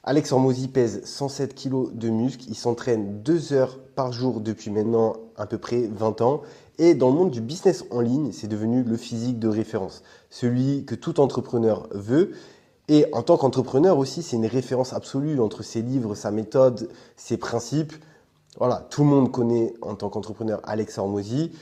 Alex Hormozy pèse 107 kilos de muscles, il s'entraîne 2 heures par jour depuis maintenant à peu près 20 ans. Et dans le monde du business en ligne, c'est devenu le physique de référence, celui que tout entrepreneur veut. Et en tant qu'entrepreneur aussi, c'est une référence absolue entre ses livres, sa méthode, ses principes. Voilà, tout le monde connaît en tant qu'entrepreneur Alex Hormozy.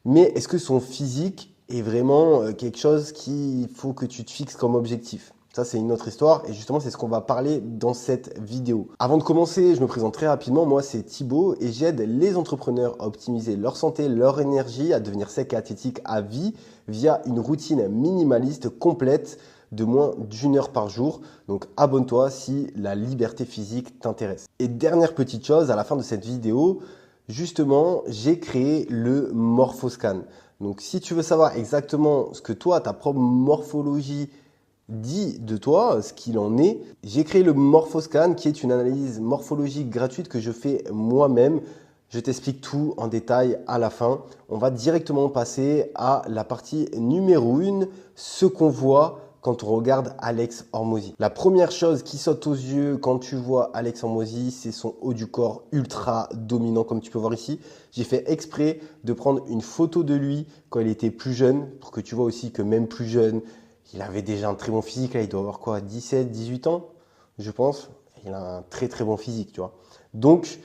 Mais est-ce que son physique est vraiment quelque chose qu'il faut que tu te fixes comme objectif? Ça, c'est une autre histoire et justement, c'est ce qu'on va parler dans cette vidéo. Avant de commencer, je me présente très rapidement. Moi, c'est Thibaut et j'aide les entrepreneurs à optimiser leur santé, leur énergie, à devenir secs et athlétiques à vie via une routine minimaliste complète de moins d'une heure par jour. Donc, abonne-toi si la liberté physique t'intéresse. Et dernière petite chose, à la fin de cette vidéo, justement, j'ai créé le Morphoscan. Donc, si tu veux savoir exactement ce que toi, ta propre morphologie dit de toi, ce qu'il en est, j'ai créé le Morphoscan qui est une analyse morphologique gratuite que je fais moi-même. Je t'explique tout en détail à la fin. On va directement passer à la partie numéro 1, ce qu'on voit quand on regarde Alex Hormozy. La première chose qui saute aux yeux quand tu vois Alex Hormozy, c'est son haut du corps ultra dominant comme tu peux voir ici. J'ai fait exprès de prendre une photo de lui quand il était plus jeune pour que tu vois aussi que même plus jeune, il avait déjà un très bon physique. Là, il doit avoir quoi, 17, 18 ans, je pense. Il a un très très bon physique, tu vois. Donc,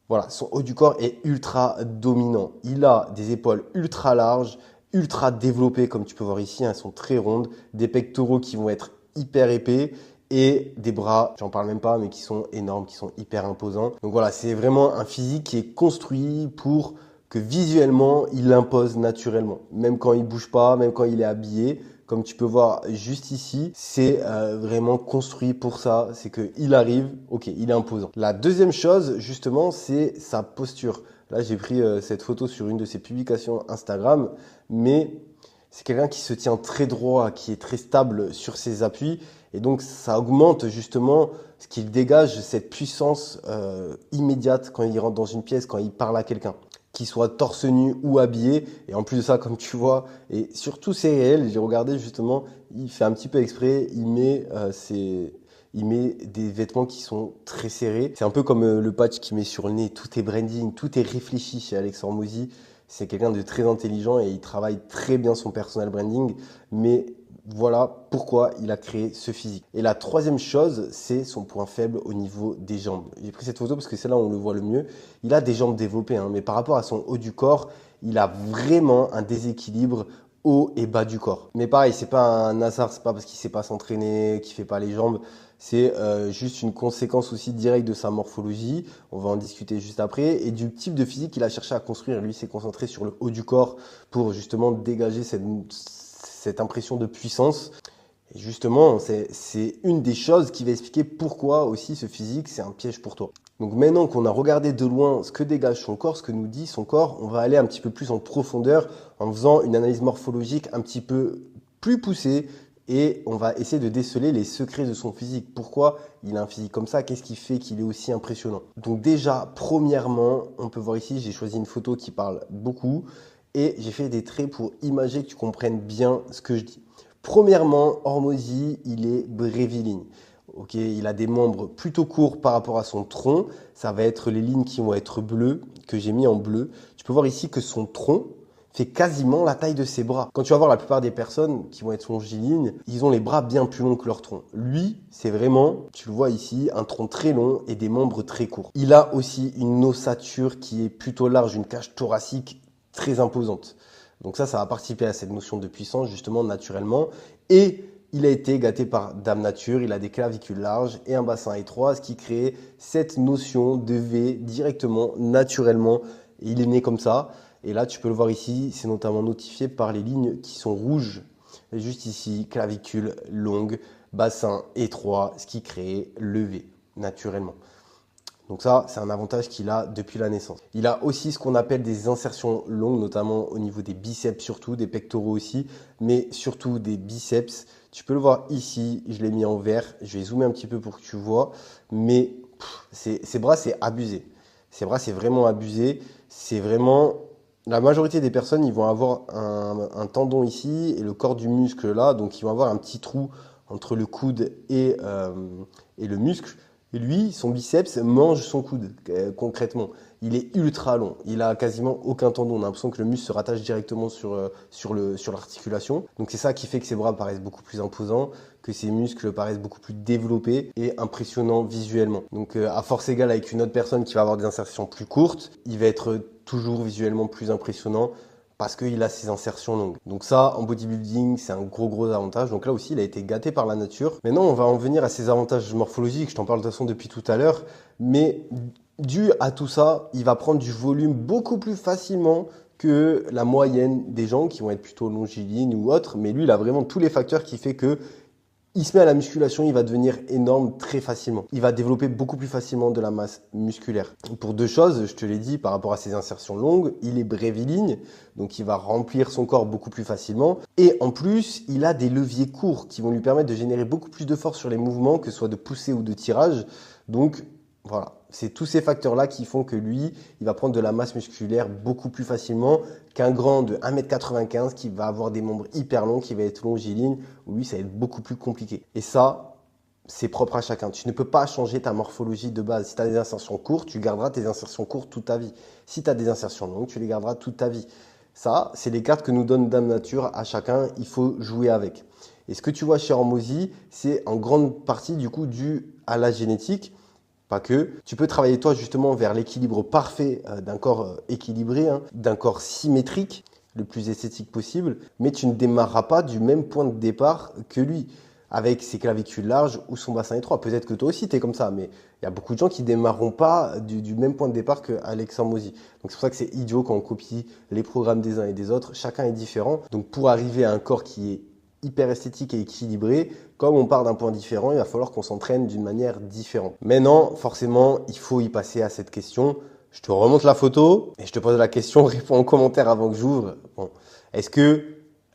voilà, son haut du corps est ultra dominant. Il a des épaules ultra larges, ultra développées, comme tu peux voir ici. Elles sont très rondes. Des pectoraux qui vont être hyper épais. Et des bras, j'en parle même pas, mais qui sont énormes, qui sont hyper imposants. Donc voilà, c'est vraiment un physique qui est construit pour que visuellement, il l'impose naturellement. Même quand il bouge pas, même quand il est habillé, comme tu peux voir juste ici, c'est vraiment construit pour ça. C'est qu'il arrive, ok, il est imposant. La deuxième chose, justement, c'est sa posture. Là, j'ai pris cette photo sur une de ses publications Instagram, mais c'est quelqu'un qui se tient très droit, qui est très stable sur ses appuis. Et donc, ça augmente justement ce qu'il dégage, cette puissance immédiate quand il rentre dans une pièce, quand il parle à quelqu'un, qu'il soit torse nu ou habillé. Et en plus de ça, comme tu vois, et surtout c'est réel, j'ai regardé justement, il fait un petit peu exprès, il met des vêtements qui sont très serrés. C'est un peu comme le patch qu'il met sur le nez, tout est branding, tout est réfléchi chez Alex Hormozy. C'est quelqu'un de très intelligent et il travaille très bien son personal branding. Mais voilà pourquoi il a créé ce physique. Et la troisième chose, c'est son point faible au niveau des jambes. J'ai pris cette photo parce que c'est là où on le voit le mieux. Il a des jambes développées, hein, mais par rapport à son haut du corps, il a vraiment un déséquilibre haut et bas du corps. Mais pareil, c'est pas un hasard, c'est pas parce qu'il sait pas s'entraîner, qu'il fait pas les jambes. C'est juste une conséquence aussi directe de sa morphologie. On va en discuter juste après. Et du type de physique qu'il a cherché à construire. Lui s'est concentré sur le haut du corps pour justement dégager cette impression de puissance. Et justement, c'est une des choses qui va expliquer pourquoi aussi ce physique, c'est un piège pour toi. Donc maintenant qu'on a regardé de loin ce que dégage son corps, ce que nous dit son corps, on va aller un petit peu plus en profondeur en faisant une analyse morphologique un petit peu plus poussée et on va essayer de déceler les secrets de son physique. Pourquoi il a un physique comme ça? Qu'est-ce qui fait qu'il est aussi impressionnant? Donc déjà, premièrement, on peut voir ici, j'ai choisi une photo qui parle beaucoup et j'ai fait des traits pour imager que tu comprennes bien ce que je dis. Premièrement, Hormozy, il est bréviligne. Ok, il a des membres plutôt courts par rapport à son tronc. Ça va être les lignes qui vont être bleues, que j'ai mis en bleu. Tu peux voir ici que son tronc fait quasiment la taille de ses bras. Quand tu vas voir la plupart des personnes qui vont être longiligne, ils ont les bras bien plus longs que leur tronc. Lui, c'est vraiment, tu le vois ici, un tronc très long et des membres très courts. Il a aussi une ossature qui est plutôt large, une cage thoracique très imposante. Donc ça va participer à cette notion de puissance, justement, naturellement. Et il a été gâté par Dame Nature, il a des clavicules larges et un bassin étroit, ce qui crée cette notion de V directement, naturellement. Et il est né comme ça. Et là, tu peux le voir ici, c'est notamment notifié par les lignes qui sont rouges. Et juste ici, clavicule longue, bassin étroit, ce qui crée le V, naturellement. Donc ça, c'est un avantage qu'il a depuis la naissance. Il a aussi ce qu'on appelle des insertions longues, notamment au niveau des biceps surtout, des pectoraux aussi, mais surtout des biceps. Tu peux le voir ici, je l'ai mis en vert. Je vais zoomer un petit peu pour que tu vois. Mais ses bras, c'est abusé. Ses bras, c'est vraiment abusé. C'est vraiment... La majorité des personnes, ils vont avoir un tendon ici et le corps du muscle là. Donc, ils vont avoir un petit trou entre le coude et le muscle. Et lui, son biceps mange son coude, concrètement. Il est ultra long. Il a quasiment aucun tendon. On a l'impression que le muscle se rattache directement sur l'articulation. Donc c'est ça qui fait que ses bras paraissent beaucoup plus imposants, que ses muscles paraissent beaucoup plus développés et impressionnants visuellement. Donc à force égale avec une autre personne qui va avoir des insertions plus courtes, il va être toujours visuellement plus impressionnant parce qu'il a ses insertions longues. Donc ça, en bodybuilding, c'est un gros avantage. Donc là aussi, il a été gâté par la nature. Maintenant, on va en venir à ses avantages morphologiques. Je t'en parle de toute façon depuis tout à l'heure. Mais dû à tout ça, il va prendre du volume beaucoup plus facilement que la moyenne des gens qui vont être plutôt longilignes ou autres. Mais lui, il a vraiment tous les facteurs qui fait que il se met à la musculation, il va devenir énorme très facilement. Il va développer beaucoup plus facilement de la masse musculaire. Pour deux choses, je te l'ai dit, par rapport à ses insertions longues, il est bréviligne, donc il va remplir son corps beaucoup plus facilement. Et en plus, il a des leviers courts qui vont lui permettre de générer beaucoup plus de force sur les mouvements, que ce soit de poussée ou de tirage. Donc voilà, c'est tous ces facteurs-là qui font que lui, il va prendre de la masse musculaire beaucoup plus facilement qu'un grand de 1m95 qui va avoir des membres hyper longs, qui va être longiligne, où lui, ça va être beaucoup plus compliqué. Et ça, c'est propre à chacun. Tu ne peux pas changer ta morphologie de base. Si tu as des insertions courtes, tu garderas tes insertions courtes toute ta vie. Si tu as des insertions longues, tu les garderas toute ta vie. Ça, c'est les cartes que nous donne Dame Nature à chacun. Il faut jouer avec. Et ce que tu vois chez Hormozy, c'est en grande partie du coup dû à la génétique. Pas que. Tu peux travailler toi justement vers l'équilibre parfait d'un corps équilibré, d'un corps symétrique, le plus esthétique possible, mais tu ne démarreras pas du même point de départ que lui, avec ses clavicules larges ou son bassin étroit. Peut-être que toi aussi tu es comme ça, mais il y a beaucoup de gens qui ne démarreront pas du même point de départ qu'Alex Hormozy. Donc c'est pour ça que c'est idiot quand on copie les programmes des uns et des autres. Chacun est différent. Donc pour arriver à un corps qui est hyper esthétique et équilibré, comme on part d'un point différent, il va falloir qu'on s'entraîne d'une manière différente. Maintenant, forcément, il faut y passer à cette question. Je te remonte la photo et je te pose la question, réponds en commentaire avant que j'ouvre. Bon. Est-ce que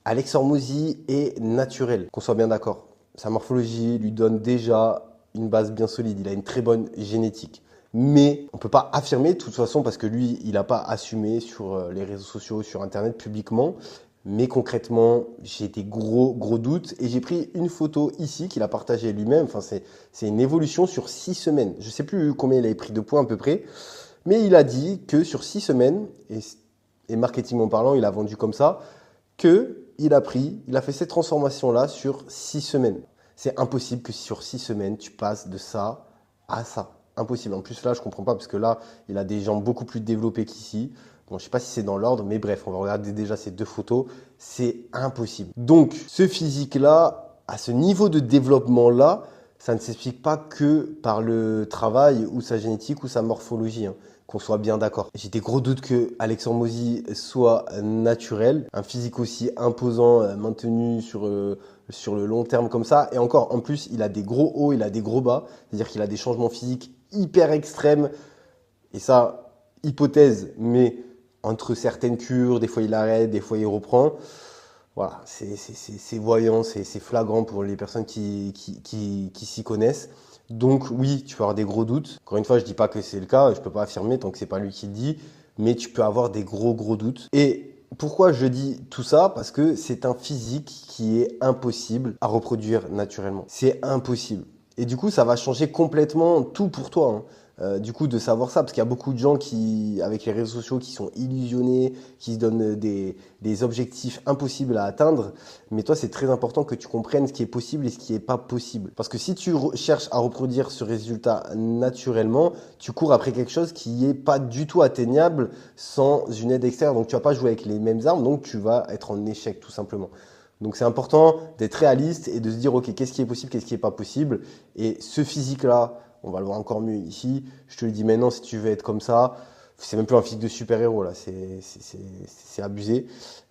Alex Hormozy est naturel? Qu'on soit bien d'accord. Sa morphologie lui donne déjà une base bien solide. Il a une très bonne génétique. Mais on ne peut pas affirmer de toute façon parce que lui, il n'a pas assumé sur les réseaux sociaux, sur Internet publiquement. Mais concrètement, j'ai des gros doutes et j'ai pris une photo ici qu'il a partagée lui-même. Enfin, c'est une évolution sur 6 semaines. Je ne sais plus combien il avait pris de poids à peu près, mais il a dit que sur 6 semaines, et marketingment parlant, il a vendu comme ça, qu'il a fait cette transformation-là sur 6 semaines. C'est impossible que sur 6 semaines, tu passes de ça à ça. Impossible. En plus, là, je ne comprends pas parce que là, il a des jambes beaucoup plus développées qu'ici. Bon, je ne sais pas si c'est dans l'ordre, mais bref, on va regarder déjà ces deux photos. C'est impossible. Donc, ce physique-là, à ce niveau de développement-là, ça ne s'explique pas que par le travail ou sa génétique ou sa morphologie, qu'on soit bien d'accord. J'ai des gros doutes que Alex Hormozy soit naturel. Un physique aussi imposant, maintenu sur le long terme comme ça. Et encore, en plus, il a des gros hauts, il a des gros bas. C'est-à-dire qu'il a des changements physiques hyper extrêmes. Et ça, hypothèse, mais entre certaines cures, des fois il arrête, des fois il reprend. Voilà, c'est voyant, c'est flagrant pour les personnes qui s'y connaissent. Donc oui, tu peux avoir des gros doutes. Encore une fois, je ne dis pas que c'est le cas, je ne peux pas affirmer tant que ce n'est pas lui qui le dit, mais tu peux avoir des gros doutes. Et pourquoi je dis tout ça? Parce que c'est un physique qui est impossible à reproduire naturellement. C'est impossible. Et du coup, ça va changer complètement tout pour toi. Du coup, de savoir ça, parce qu'il y a beaucoup de gens qui, avec les réseaux sociaux, qui sont illusionnés, qui se donnent des objectifs impossibles à atteindre. Mais toi, c'est très important que tu comprennes ce qui est possible et ce qui n'est pas possible. Parce que si tu cherches à reproduire ce résultat naturellement, tu cours après quelque chose qui n'est pas du tout atteignable sans une aide extérieure. Donc, tu vas pas jouer avec les mêmes armes, donc tu vas être en échec tout simplement. Donc c'est important d'être réaliste et de se dire, ok, qu'est-ce qui est possible, qu'est-ce qui n'est pas possible. Et ce physique-là, on va le voir encore mieux ici. Je te le dis maintenant, si tu veux être comme ça, c'est même plus un physique de super-héros là, c'est abusé.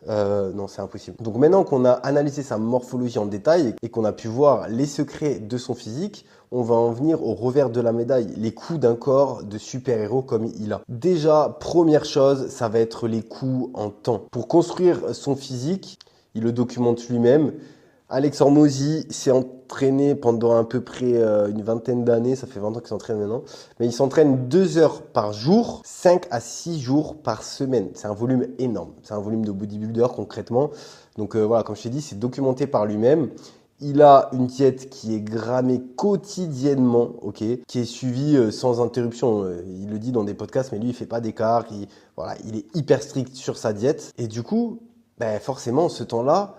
Non, c'est impossible. Donc maintenant qu'on a analysé sa morphologie en détail et qu'on a pu voir les secrets de son physique, on va en venir au revers de la médaille, les coups d'un corps de super-héros comme il a. Déjà, première chose, ça va être les coups en temps. Pour construire son physique, il le documente lui-même. Alex Hormozy s'est entraîné pendant à peu près une vingtaine d'années, ça fait 20 ans qu'il s'entraîne maintenant, mais il s'entraîne 2 heures par jour, 5 à 6 jours par semaine. C'est un volume énorme, c'est un volume de bodybuilder concrètement. Donc voilà, comme je t'ai dit, c'est documenté par lui-même. Il a une diète qui est grammée quotidiennement, ok, qui est suivie sans interruption. Il le dit dans des podcasts, mais lui, il fait pas d'écart. Voilà, il est hyper strict sur sa diète. Et du coup, ben, forcément, ce temps-là,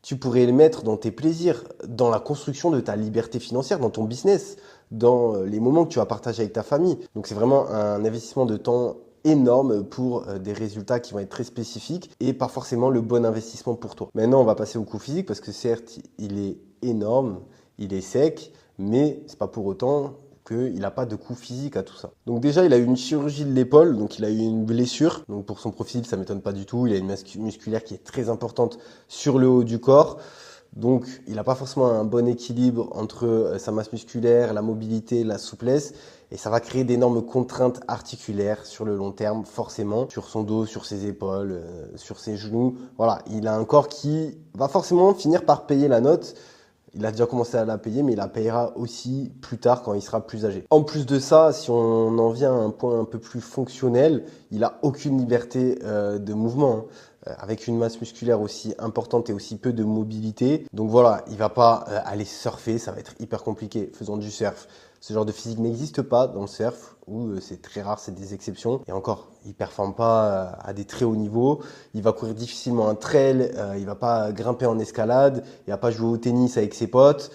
tu pourrais le mettre dans tes plaisirs, dans la construction de ta liberté financière, dans ton business, dans les moments que tu vas partager avec ta famille. Donc, c'est vraiment un investissement de temps énorme pour des résultats qui vont être très spécifiques et pas forcément le bon investissement pour toi. Maintenant, on va passer au coût physique parce que certes, il est énorme, il est sec, mais c'est pas pour autant qu'il n'a pas de coût physique à tout ça. Donc déjà, il a eu une chirurgie de l'épaule, donc il a eu une blessure. Donc pour son profil, ça m'étonne pas du tout. Il a une masse musculaire qui est très importante sur le haut du corps. Donc, il n'a pas forcément un bon équilibre entre sa masse musculaire, la mobilité, la souplesse. Et ça va créer d'énormes contraintes articulaires sur le long terme, forcément, sur son dos, sur ses épaules, sur ses genoux. Voilà, il a un corps qui va forcément finir par payer la note. Il a déjà commencé à la payer, mais il la payera aussi plus tard quand il sera plus âgé. En plus de ça, si on en vient à un point un peu plus fonctionnel, il n'a aucune liberté de mouvement, hein, avec une masse musculaire aussi importante et aussi peu de mobilité. Donc voilà, il va pas aller surfer, ça va être hyper compliqué faisant du surf. Ce genre de physique n'existe pas dans le surf, ou c'est très rare, c'est des exceptions. Et encore, il ne performe pas à des très hauts niveaux. Il va courir difficilement un trail, il ne va pas grimper en escalade, il ne va pas jouer au tennis avec ses potes.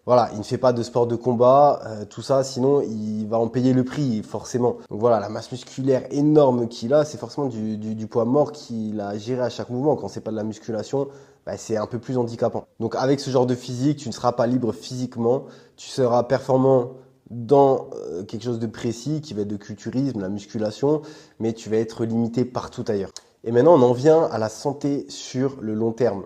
Voilà, il ne fait pas de sport de combat, tout ça, sinon il va en payer le prix, forcément. Donc voilà, la masse musculaire énorme qu'il a, c'est forcément du poids mort qu'il a géré à chaque mouvement. Quand c'est pas de la musculation, bah, c'est un peu plus handicapant. Donc avec ce genre de physique, tu ne seras pas libre physiquement, tu seras performant dans quelque chose de précis qui va être de culturisme, la musculation, mais tu vas être limité partout ailleurs. Et maintenant, on en vient à la santé sur le long terme.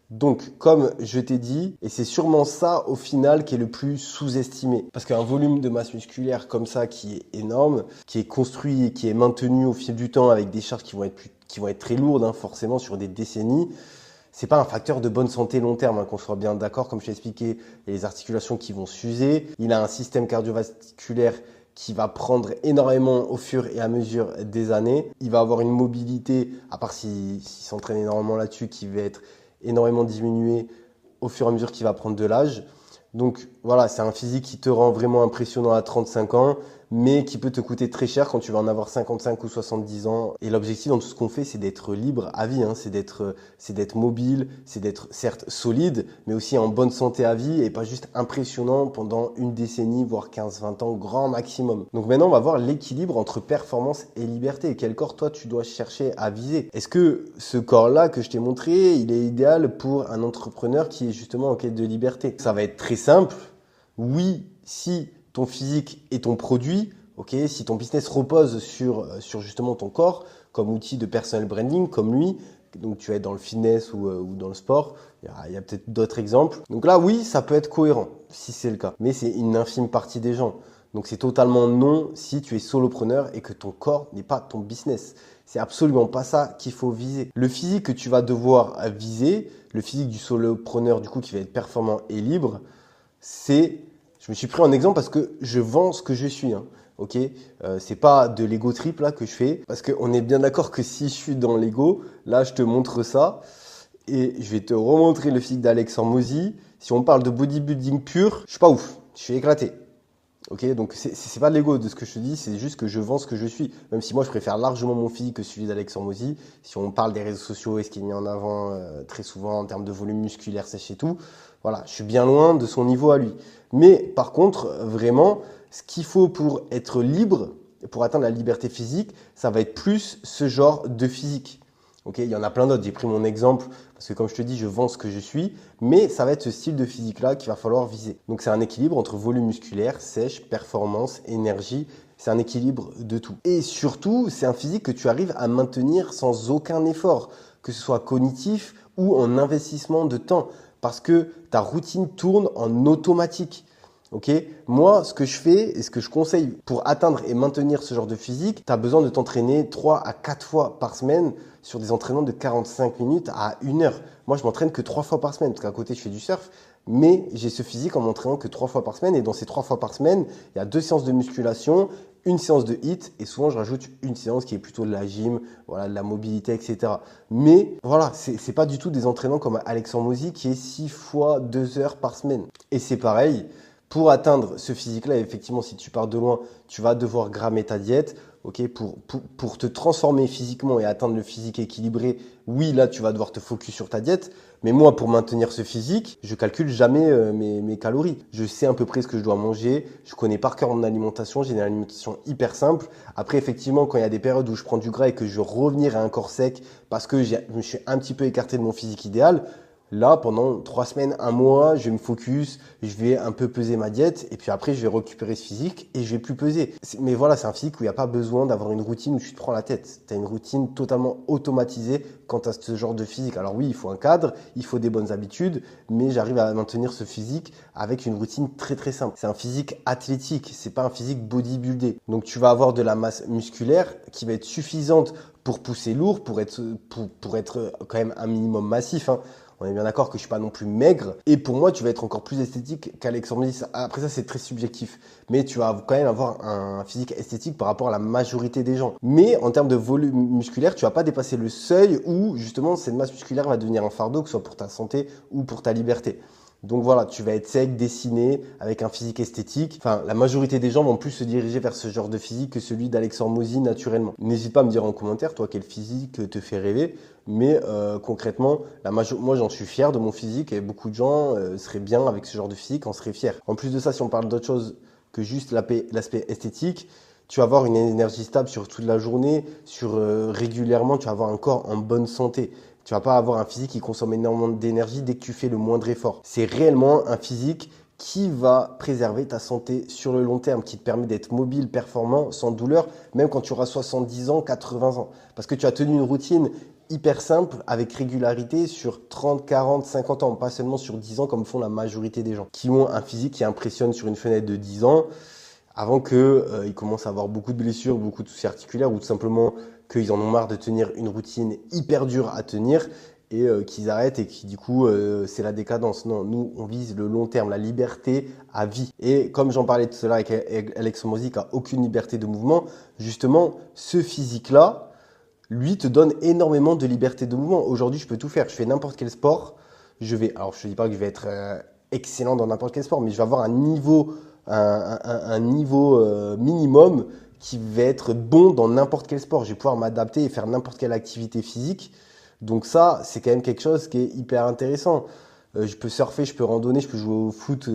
Donc, comme je t'ai dit, et c'est sûrement ça au final qui est le plus sous-estimé. Parce qu'un volume de masse musculaire comme ça qui est énorme, qui est construit et qui est maintenu au fil du temps avec des charges qui vont être très lourdes, hein, forcément sur des décennies, c'est pas un facteur de bonne santé long terme, hein, qu'on soit bien d'accord. Comme je t'ai expliqué, il y a les articulations qui vont s'user. Il a un système cardiovasculaire qui va prendre énormément au fur et à mesure des années. Il va avoir une mobilité, à part s'il s'entraîne énormément là-dessus, qui va être énormément diminuée au fur et à mesure qu'il va prendre de l'âge. Donc voilà, c'est un physique qui te rend vraiment impressionnant à 35 ans, mais qui peut te coûter très cher quand tu vas en avoir 55 ou 70 ans. Et l'objectif dans tout ce qu'on fait, c'est d'être libre à vie, hein. C'est d'être mobile, c'est d'être certes solide, mais aussi en bonne santé à vie et pas juste impressionnant pendant une décennie, voire 15-20 ans, grand maximum. Donc maintenant, on va voir l'équilibre entre performance et liberté. Et quel corps, toi, tu dois chercher à viser? Est-ce que ce corps-là que je t'ai montré, il est idéal pour un entrepreneur qui est justement en quête de liberté? Ça va être très simple. Oui, si ton physique est ton produit, ok, si ton business repose sur justement ton corps comme outil de personal branding, comme lui, donc tu vas être dans le fitness ou dans le sport, il y a peut-être d'autres exemples. Donc là, oui, ça peut être cohérent si c'est le cas, mais c'est une infime partie des gens. Donc c'est totalement non si tu es solopreneur et que ton corps n'est pas ton business. C'est absolument pas ça qu'il faut viser. Le physique que tu vas devoir viser, le physique du solopreneur du coup qui va être performant et libre, je me suis pris en exemple parce que je vends ce que je suis, hein. Ok, c'est pas de l'ego trip là que je fais, parce qu'on est bien d'accord que si je suis dans l'ego, là je te montre ça et je vais te remontrer le physique d'Alex Hormozy. Si on parle de bodybuilding pur, je suis pas ouf, je suis éclaté. Ok, donc c'est pas de l'ego de ce que je te dis, c'est juste que je vends ce que je suis. Même si moi je préfère largement mon physique que celui d'Alex Hormozy. Si on parle des réseaux sociaux et ce qui est mis en avant très souvent en termes de volume musculaire sèche et tout, voilà, je suis bien loin de son niveau à lui. Mais par contre, vraiment, ce qu'il faut pour être libre, pour atteindre la liberté physique, ça va être plus ce genre de physique. Ok, il y en a plein d'autres. J'ai pris mon exemple parce que comme je te dis, je vends ce que je suis, mais ça va être ce style de physique-là qu'il va falloir viser. Donc c'est un équilibre entre volume musculaire, sèche, performance, énergie. C'est un équilibre de tout. Et surtout, c'est un physique que tu arrives à maintenir sans aucun effort, que ce soit cognitif ou en investissement de temps, parce que ta routine tourne en automatique. Ok, moi, ce que je fais et ce que je conseille pour atteindre et maintenir ce genre de physique, tu as besoin de t'entraîner 3 à 4 fois par semaine sur des entraînements de 45 minutes à 1 heure. Moi, je m'entraîne que 3 fois par semaine parce qu'à côté, je fais du surf, mais j'ai ce physique en m'entraînant que 3 fois par semaine. Et dans ces 3 fois par semaine, il y a 2 séances de musculation une séance de HIIT et souvent je rajoute une séance qui est plutôt de la gym, voilà, de la mobilité, etc. Mais voilà, c'est pas du tout des entraînements comme Alexandre Mozy qui est 6 fois 2 heures par semaine. Et c'est pareil, pour atteindre ce physique-là, effectivement, si tu pars de loin, tu vas devoir grammer ta diète. Ok, pour te transformer physiquement et atteindre le physique équilibré, oui, là, tu vas devoir te focus sur ta diète. Mais moi, pour maintenir ce physique, je calcule jamais mes calories. Je sais à peu près ce que je dois manger. Je connais par cœur mon alimentation. J'ai une alimentation hyper simple. Après, effectivement, quand il y a des périodes où je prends du gras et que je veux revenir à un corps sec parce que je me suis un petit peu écarté de mon physique idéal, là, pendant 3 semaines, 1 mois, je vais me focus, je vais un peu peser ma diète et puis après, je vais récupérer ce physique et je vais plus peser. Mais voilà, c'est un physique où il n'y a pas besoin d'avoir une routine où tu te prends la tête. Tu as une routine totalement automatisée quant à ce genre de physique. Alors oui, il faut un cadre, il faut des bonnes habitudes, mais j'arrive à maintenir ce physique avec une routine très très simple. C'est un physique athlétique, c'est pas un physique bodybuildé. Donc tu vas avoir de la masse musculaire qui va être suffisante pour pousser lourd, pour être quand même un minimum massif, hein. On est bien d'accord que je suis pas non plus maigre. Et pour moi, tu vas être encore plus esthétique qu'Alexandre Mozy. Après ça, c'est très subjectif. Mais tu vas quand même avoir un physique esthétique par rapport à la majorité des gens. Mais en termes de volume musculaire, tu vas pas dépasser le seuil où justement cette masse musculaire va devenir un fardeau, que ce soit pour ta santé ou pour ta liberté. Donc voilà, tu vas être sec, dessiné, avec un physique esthétique. Enfin, la majorité des gens vont plus se diriger vers ce genre de physique que celui d'Alexandre Mozy naturellement. N'hésite pas à me dire en commentaire, toi, quel physique te fait rêver. Mais concrètement, moi j'en suis fier de mon physique et beaucoup de gens seraient bien avec ce genre de physique, en seraient fiers. En plus de ça, si on parle d'autre chose que juste l'aspect esthétique, tu vas avoir une énergie stable sur toute la journée, régulièrement, tu vas avoir un corps en bonne santé. Tu vas pas avoir un physique qui consomme énormément d'énergie dès que tu fais le moindre effort. C'est réellement un physique qui va préserver ta santé sur le long terme, qui te permet d'être mobile, performant, sans douleur, même quand tu auras 70 ans, 80 ans. Parce que tu as tenu une routine hyper simple, avec régularité, sur 30, 40, 50 ans, pas seulement sur 10 ans comme font la majorité des gens, qui ont un physique qui impressionne sur une fenêtre de 10 ans, avant qu'ils commencent à avoir beaucoup de blessures, beaucoup de soucis articulaires, ou tout simplement qu'ils en ont marre de tenir une routine hyper dure à tenir et qu'ils arrêtent et qui du coup c'est la décadence. Non, nous on vise le long terme, la liberté à vie. Et comme j'en parlais tout à l'heure avec Alexandre Mozy qui n'a aucune liberté de mouvement, justement ce physique-là, lui te donne énormément de liberté de mouvement. Aujourd'hui je peux tout faire, je fais n'importe quel sport, alors je ne dis pas que je vais être excellent dans n'importe quel sport, mais je vais avoir un niveau minimum qui va être bon dans n'importe quel sport. Je vais pouvoir m'adapter et faire n'importe quelle activité physique. Donc ça, c'est quand même quelque chose qui est hyper intéressant. Je peux surfer, je peux randonner, je peux jouer au foot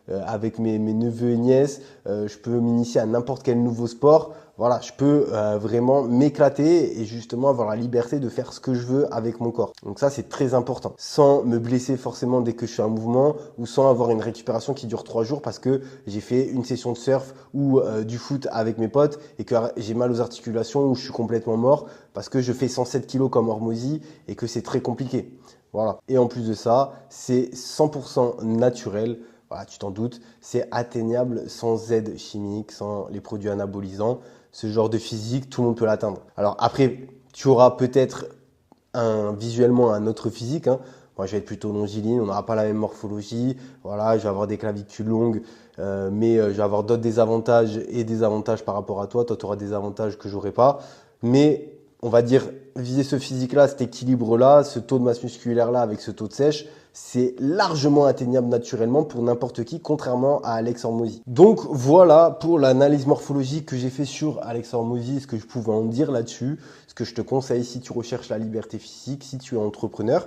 avec mes neveux et nièces. Je peux m'initier à n'importe quel nouveau sport. Voilà, je peux vraiment m'éclater et justement avoir la liberté de faire ce que je veux avec mon corps. Donc ça, c'est très important. Sans me blesser forcément dès que je fais un mouvement ou sans avoir une récupération qui dure 3 jours parce que j'ai fait une session de surf ou du foot avec mes potes et que j'ai mal aux articulations ou je suis complètement mort parce que je fais 107 kilos comme Hormozy et que c'est très compliqué. Voilà. Et en plus de ça, c'est 100% naturel. Voilà, tu t'en doutes, c'est atteignable sans aide chimique, sans les produits anabolisants. Ce genre de physique, tout le monde peut l'atteindre. Alors après, tu auras peut-être visuellement un autre physique, hein. Moi, je vais être plutôt longiligne, on n'aura pas la même morphologie. Voilà, je vais avoir des clavicules longues, mais je vais avoir d'autres désavantages et des avantages par rapport à toi. Toi, tu auras des avantages que j'aurai pas. Mais on va dire, viser ce physique-là, cet équilibre-là, ce taux de masse musculaire-là avec ce taux de sèche, c'est largement atteignable naturellement pour n'importe qui, contrairement à Alexandre Mozy. Donc voilà pour l'analyse morphologique que j'ai fait sur Alexandre Mozy, ce que je pouvais en dire là-dessus, ce que je te conseille si tu recherches la liberté physique, si tu es entrepreneur.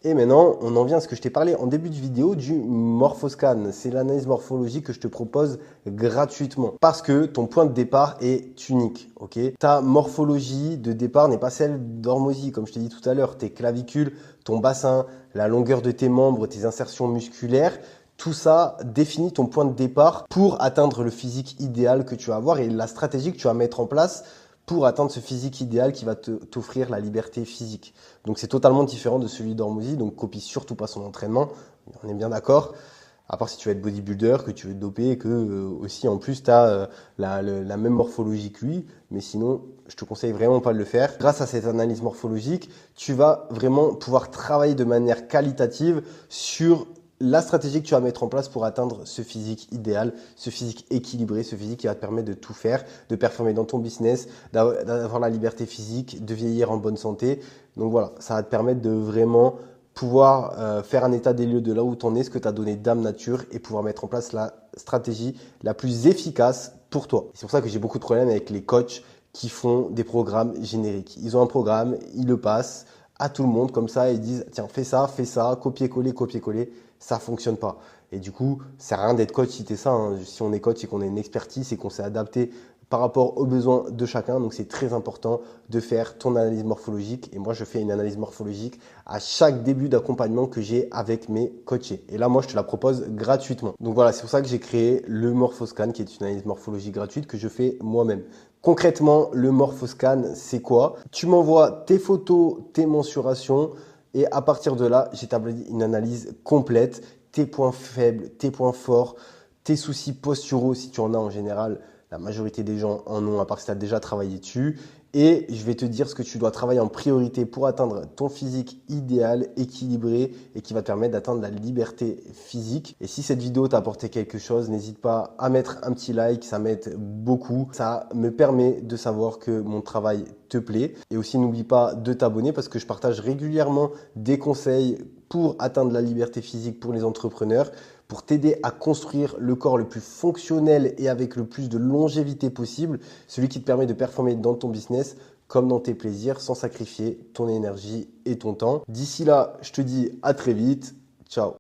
Et maintenant, on en vient à ce que je t'ai parlé en début de vidéo du Morphoscan. C'est l'analyse morphologique que je te propose gratuitement parce que ton point de départ est unique. Okay, ta morphologie de départ n'est pas celle d'Hormozy, comme je t'ai dit tout à l'heure. Tes clavicules, ton bassin, la longueur de tes membres, tes insertions musculaires, tout ça définit ton point de départ pour atteindre le physique idéal que tu vas avoir et la stratégie que tu vas mettre en place pour atteindre ce physique idéal qui va t'offrir la liberté physique. Donc c'est totalement différent de celui d'Hormozy, donc copie surtout pas son entraînement, on est bien d'accord. À part si tu veux être bodybuilder, que tu veux te doper et que aussi en plus tu as la même morphologie que lui, mais sinon je te conseille vraiment pas de le faire. Grâce à cette analyse morphologique, tu vas vraiment pouvoir travailler de manière qualitative sur la stratégie que tu vas mettre en place pour atteindre ce physique idéal, ce physique équilibré, ce physique qui va te permettre de tout faire, de performer dans ton business, d'avoir la liberté physique, de vieillir en bonne santé. Donc voilà, ça va te permettre de vraiment pouvoir faire un état des lieux de là où tu en es, ce que tu as donné d'âme nature et pouvoir mettre en place la stratégie la plus efficace pour toi. C'est pour ça que j'ai beaucoup de problèmes avec les coachs qui font des programmes génériques. Ils ont un programme, ils le passent à tout le monde comme ça et ils disent tiens, fais ça, copier-coller, copier-coller. Ça fonctionne pas. Et du coup, ça sert à rien d'être coach si t'es ça, hein. Si on est coach, c'est qu'on a une expertise et qu'on s'est adapté par rapport aux besoins de chacun. Donc, c'est très important de faire ton analyse morphologique. Et moi, je fais une analyse morphologique à chaque début d'accompagnement que j'ai avec mes coachés. Et là, moi, je te la propose gratuitement. Donc voilà, c'est pour ça que j'ai créé le Morphoscan, qui est une analyse morphologique gratuite que je fais moi-même. Concrètement, le Morphoscan, c'est quoi? Tu m'envoies tes photos, tes mensurations. Et à partir de là, j'établis une analyse complète, tes points faibles, tes points forts, tes soucis posturaux si tu en as en général. La majorité des gens en ont, à part si tu as déjà travaillé dessus. Et je vais te dire ce que tu dois travailler en priorité pour atteindre ton physique idéal, équilibré et qui va te permettre d'atteindre la liberté physique. Et si cette vidéo t'a apporté quelque chose, n'hésite pas à mettre un petit like, ça m'aide beaucoup. Ça me permet de savoir que mon travail te plaît. Et aussi, n'oublie pas de t'abonner parce que je partage régulièrement des conseils pour atteindre la liberté physique pour les entrepreneurs, pour t'aider à construire le corps le plus fonctionnel et avec le plus de longévité possible, celui qui te permet de performer dans ton business comme dans tes plaisirs sans sacrifier ton énergie et ton temps. D'ici là, je te dis à très vite. Ciao.